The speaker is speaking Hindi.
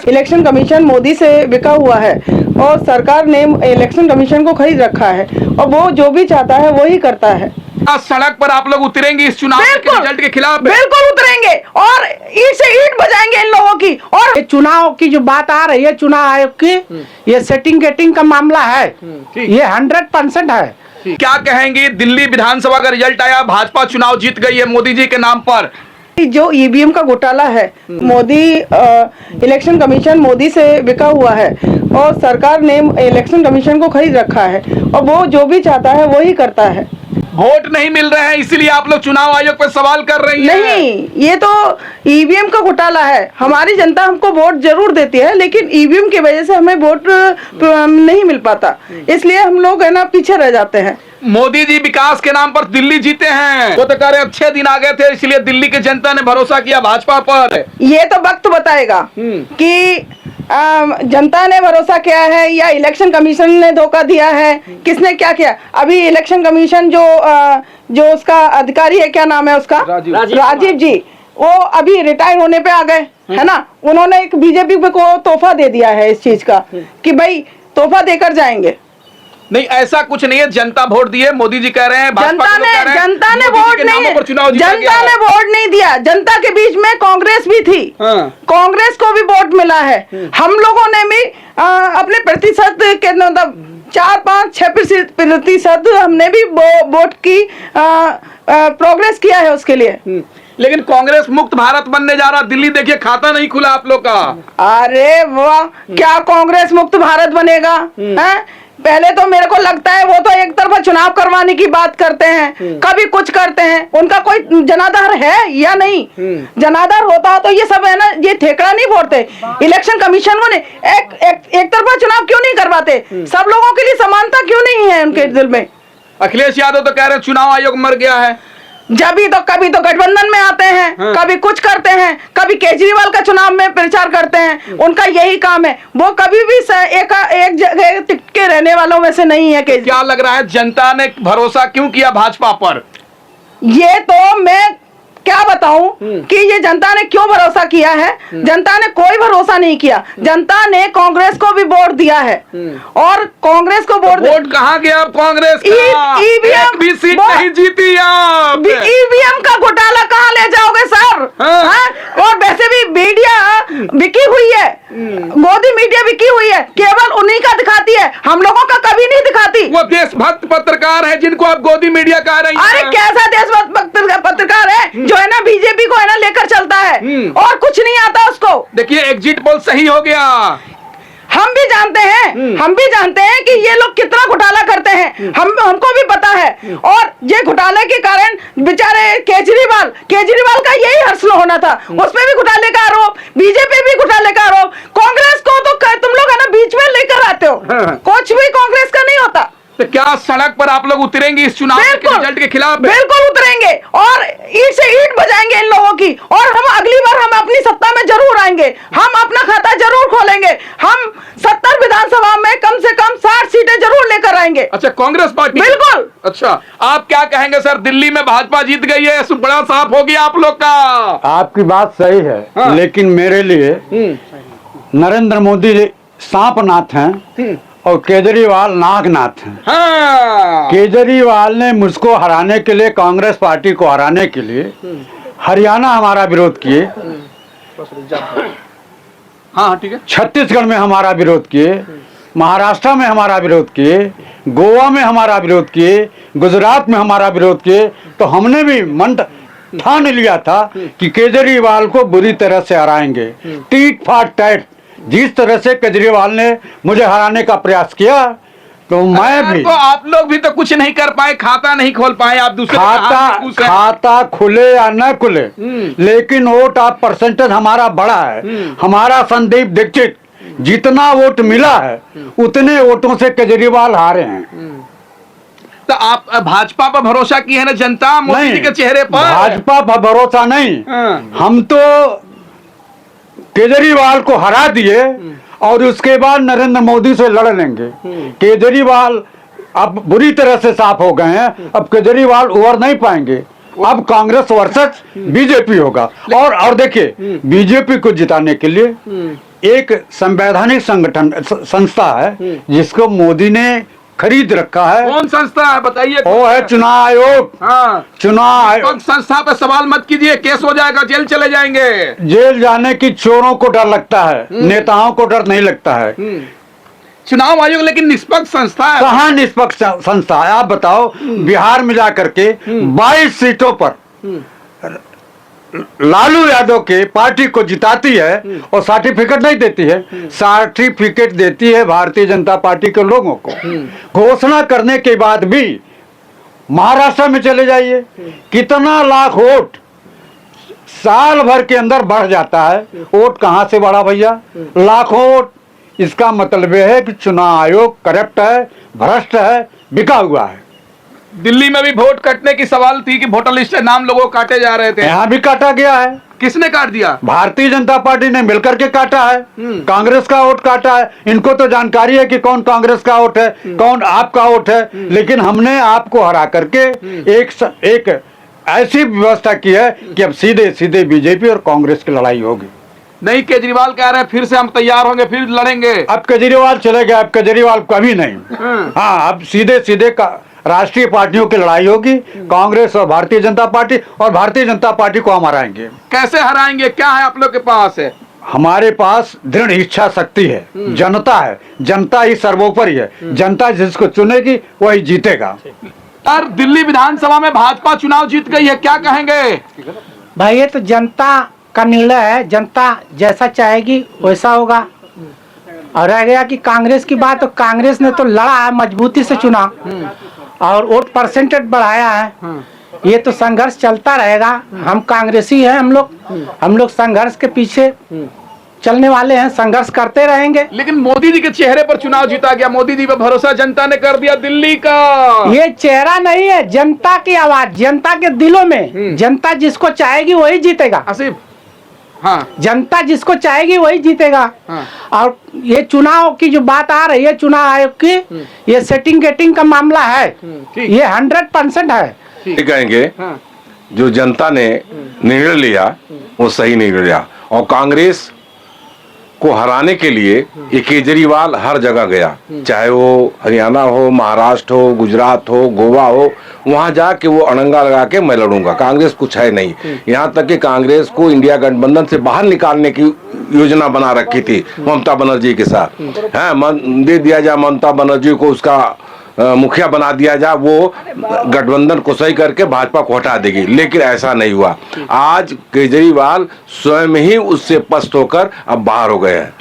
इलेक्शन कमीशन मोदी से बिका हुआ है और सरकार ने इलेक्शन कमीशन को खरीद रखा है और वो जो भी चाहता है वो ही करता है। सड़क पर आप लोग उतरेंगे इस चुनाव के रिजल्ट के खिलाफ? बिल्कुल उतरेंगे और ईंट से ईंट बजाएंगे इन लोगों की। और चुनाव की जो बात आ रही है चुनाव आयोग की, ये सेटिंग गेटिंग का मामला है, ये 100% है। क्या कहेंगे? दिल्ली विधानसभा का रिजल्ट आया, भाजपा चुनाव जीत गई है मोदी जी के नाम पर। जो ईवीएम का घोटाला है, मोदी इलेक्शन कमीशन मोदी से बिका हुआ है और सरकार ने इलेक्शन कमीशन को खरीद रखा है और वो जो भी चाहता है वो ही करता है। वोट नहीं मिल रहे हैं इसीलिए आप लोग चुनाव आयोग पे सवाल कर रही हैं? नहीं, ये तो ईवीएम का घोटाला है। हमारी जनता हमको वोट जरूर देती है लेकिन ईवीएम की वजह से हमें वोट नहीं मिल पाता, इसलिए हम लोग है ना पीछे रह जाते हैं। मोदी जी विकास के नाम पर दिल्ली जीते हैं, वो तो कह रहे अच्छे दिन आ गए थे इसलिए दिल्ली की जनता ने भरोसा किया भाजपा पर। ये तो वक्त बताएगा कि जनता ने भरोसा किया है या इलेक्शन कमीशन ने धोखा दिया है, किसने क्या किया। अभी इलेक्शन कमीशन जो उसका अधिकारी है, क्या नाम है उसका, राजीव जी, वो अभी रिटायर होने पे आ गए है ना। उन्होंने एक बीजेपी को तोहफा दे दिया है इस चीज का कि भाई तोहफा देकर जाएंगे। नहीं, ऐसा कुछ नहीं है, जनता वोट दिए, मोदी जी कह रहे हैं, जनता ने वोट नहीं दिया। जनता के बीच में कांग्रेस भी थी, कांग्रेस को भी वोट मिला है। हम लोगों ने भी अपने प्रतिशत के मतलब 4-5-6% हमने भी वोट की प्रोग्रेस किया है उसके लिए। लेकिन कांग्रेस मुक्त भारत बनने जा रहा, दिल्ली देखिए खाता नहीं खुला आप लोग का। अरे वाह, क्या कांग्रेस मुक्त भारत बनेगा? पहले तो मेरे को लगता है वो तो एक तरफा चुनाव करवाने की बात करते हैं, कभी कुछ करते हैं, उनका कोई जनाधार है या नहीं? जनाधार होता तो ये सब है ना, ये ठेकड़ा नहीं फोड़ते। इलेक्शन कमीशन वो एक तरफा चुनाव क्यों नहीं करवाते? सब लोगों के लिए समानता क्यों नहीं है उनके दिल में? अखिलेश यादव तो कह रहे हैं चुनाव आयोग मर गया है। कभी तो गठबंधन में आते हैं, कभी कुछ करते हैं, कभी केजरीवाल का चुनाव में प्रचार करते हैं। उनका यही काम है, वो कभी भी एक जगह टिके रहने वालों में से नहीं है। क्या लग रहा है जनता ने भरोसा क्यों किया भाजपा पर? ये तो मैं क्या बताऊं कि ये जनता ने क्यों भरोसा किया है। जनता ने कोई भरोसा नहीं किया, जनता ने कांग्रेस को भी वोट दिया है और कांग्रेस को वोट कहाँ गया अब कांग्रेस का? ईवीएम भी सीट नहीं जीती आप। ईवीएम का घोटाला कहाँ ले जाओगे सर? और वैसे भी मीडिया बिकी हुई है, मोदी मीडिया बिकी हुई है, केवल उन्हीं का दिखाती है, हम लोगों का कभी नहीं दिखाती। वो देशभक्त पत्रकार है जिनको आप गोदी मीडिया कह रही हैं। अरे कैसा देशभक्त पत्रकार है जो है ना बीजेपी को है ना लेकर चलता है और कुछ नहीं आता उसको। देखिए एग्जिट पोल सही हो गया, हम भी जानते हैं कि ये लोग कितना घोटाला करते हैं, हमको भी पता है। और ये घोटाले के कारण बेचारे केजरीवाल का यही हर्ष होना था, उसमें भी घोटाले का आरोप, बीजेपी भी घोटाले का आरोप। कांग्रेस को तो तुम लोग है ना बीच में लेकर आते हो, कुछ भी कांग्रेस का नहीं होता। तो क्या सड़क पर आप लोग उतरेंगे इस चुनाव के रिजल्ट के खिलाफ? बिल्कुल उतरेंगे और ईंट से ईंट बजाएंगे इन लोगों की। और हम अगली बार हम अपनी सत्ता में जरूर आएंगे, हम अपना खाता जरूर खोलेंगे, हम 70 विधानसभा में कम से कम 60 सीटें जरूर लेकर आएंगे। अच्छा, कांग्रेस पार्टी? बिल्कुल। अच्छा, आप क्या कहेंगे सर? दिल्ली में भाजपा जीत गई है, बड़ा साफ हो गया आप लोग का। आपकी बात सही है, लेकिन मेरे लिए नरेंद्र मोदी सांपनाथ हैं और केजरीवाल नागनाथ हैं। केजरीवाल ने मुझको हराने के लिए, कांग्रेस पार्टी को हराने के लिए हरियाणा हमारा विरोध किए, हाँ ठीक है, छत्तीसगढ़ में हमारा विरोध किए, महाराष्ट्र में हमारा विरोध किए, गोवा में हमारा विरोध किए, गुजरात में हमारा विरोध किए। तो हमने भी मन ठान लिया था कि केजरीवाल को बुरी तरह से हराएंगे, टीट फाट टैट। जिस तरह से केजरीवाल ने मुझे हराने का प्रयास किया तो मैं भी, तो आप लोग भी तो कुछ नहीं कर पाए, खाता नहीं खोल पाए आप। दूसरे खाता खुले या न खुले, लेकिन वोट आप परसेंटेज हमारा बड़ा है। हमारा संदीप दीक्षित जितना वोट मिला है उतने वोटों से केजरीवाल हारे हैं। तो आप भाजपा पर भरोसा किए है ना जनता मोदी जी के चेहरे पर? भाजपा पर भरोसा नहीं, हम तो केजरीवाल को हरा दिए और उसके बाद नरेंद्र मोदी से लड़ लेंगे। केजरीवाल अब बुरी तरह से साफ हो गए हैं, अब केजरीवाल उबर नहीं पाएंगे। अब कांग्रेस वर्सेस बीजेपी होगा। और देखिए बीजेपी को जिताने के लिए एक संवैधानिक संगठन संस्था है जिसको मोदी ने खरीद रखा है। कौन संस्था है बताइए? वो है चुनाव आयोग। हाँ, चुनाव आयोग। संस्था पे सवाल मत कीजिए, केस हो जाएगा, जेल चले जाएंगे। जेल जाने की चोरों को डर लगता है, नेताओं को डर नहीं लगता है। चुनाव आयोग लेकिन निष्पक्ष संस्था है। कहाँ निष्पक्ष संस्था है? आप बताओ, बिहार में जाकर के 22 सीटों पर लालू यादव के पार्टी को जिताती है और सर्टिफिकेट नहीं देती है। सर्टिफिकेट देती है भारतीय जनता पार्टी के लोगों को। घोषणा करने के बाद भी महाराष्ट्र में चले जाइए, कितना लाख वोट साल भर के अंदर बढ़ जाता है। वोट कहां से बढ़ा भैया? लाखों वोट। इसका मतलब यह है कि चुनाव आयोग करप्ट है, भ्रष्ट है, बिका हुआ है। दिल्ली में भी वोट काटने की सवाल थी कि वोटर लिस्ट से नाम लोगों काटे जा रहे थे। यहाँ भी काटा गया है। किसने काट दिया? भारतीय जनता पार्टी ने मिलकर के काटा है। कांग्रेस का वोट काटा है। इनको तो जानकारी है कि कौन कांग्रेस का वोट है, कौन आपका वोट है। लेकिन हमने आपको हरा करके एक ऐसी व्यवस्था की है कि अब सीधे सीधे बीजेपी और कांग्रेस की लड़ाई होगी। नहीं, केजरीवाल कह रहे हैं फिर से हम तैयार होंगे, फिर लड़ेंगे। अब केजरीवाल चले गए, अब केजरीवाल कभी नहीं। हाँ, अब सीधे सीधे राष्ट्रीय पार्टियों की लड़ाई होगी, कांग्रेस और भारतीय जनता पार्टी, और भारतीय जनता पार्टी को हम हराएंगे। कैसे हराएंगे? क्या है आप लोग के पास? है हमारे पास दृढ़ इच्छा शक्ति है, जनता है, जनता ही सर्वोपरि है। जनता जिसको चुनेगी वही जीतेगा। यार, दिल्ली विधानसभा में भाजपा चुनाव जीत गई है, क्या कहेंगे? भाई ये तो जनता का निर्णय है, जनता जैसा चाहेगी वैसा होगा। और रह गया कि कांग्रेस की बात, तो कांग्रेस ने तो लड़ा है मजबूती से चुनाव और वोट परसेंटेज बढ़ाया है। ये तो संघर्ष चलता रहेगा। हम कांग्रेसी हैं, हम लोग संघर्ष के पीछे चलने वाले हैं, संघर्ष करते रहेंगे। लेकिन मोदी जी के चेहरे पर चुनाव जीता गया, मोदी जी पर भरोसा जनता ने कर दिया दिल्ली का। ये चेहरा नहीं है, जनता की आवाज, जनता के दिलों में। जनता जिसको चाहेगी वही जीतेगा। आसिफ, हाँ, जनता जिसको चाहेगी वही जीतेगा। हाँ। और ये चुनाव की जो बात आ रही है, चुनाव आयोग की, ये सेटिंग गेटिंग का मामला है। ठीक। ये 100% है। ये कहेंगे हाँ। जो जनता ने निर्णय लिया वो सही निर्णय लिया। और कांग्रेस को हराने के लिए ये केजरीवाल हर जगह गया, चाहे वो हरियाणा हो, महाराष्ट्र हो, गुजरात हो, गोवा हो, वहां जाके वो अड़ंगा लगा के मैं लड़ूंगा। कांग्रेस कुछ है नहीं। यहाँ तक कि कांग्रेस को इंडिया गठबंधन से बाहर निकालने की योजना बना रखी थी ममता बनर्जी के साथ। है, दे दिया जाए ममता बनर्जी को, उसका मुखिया बना दिया जाए, वो गठबंधन को सही करके भाजपा को हटा देगी। लेकिन ऐसा नहीं हुआ। आज केजरीवाल स्वयं ही उससे पस्त होकर अब बाहर हो गए हैं।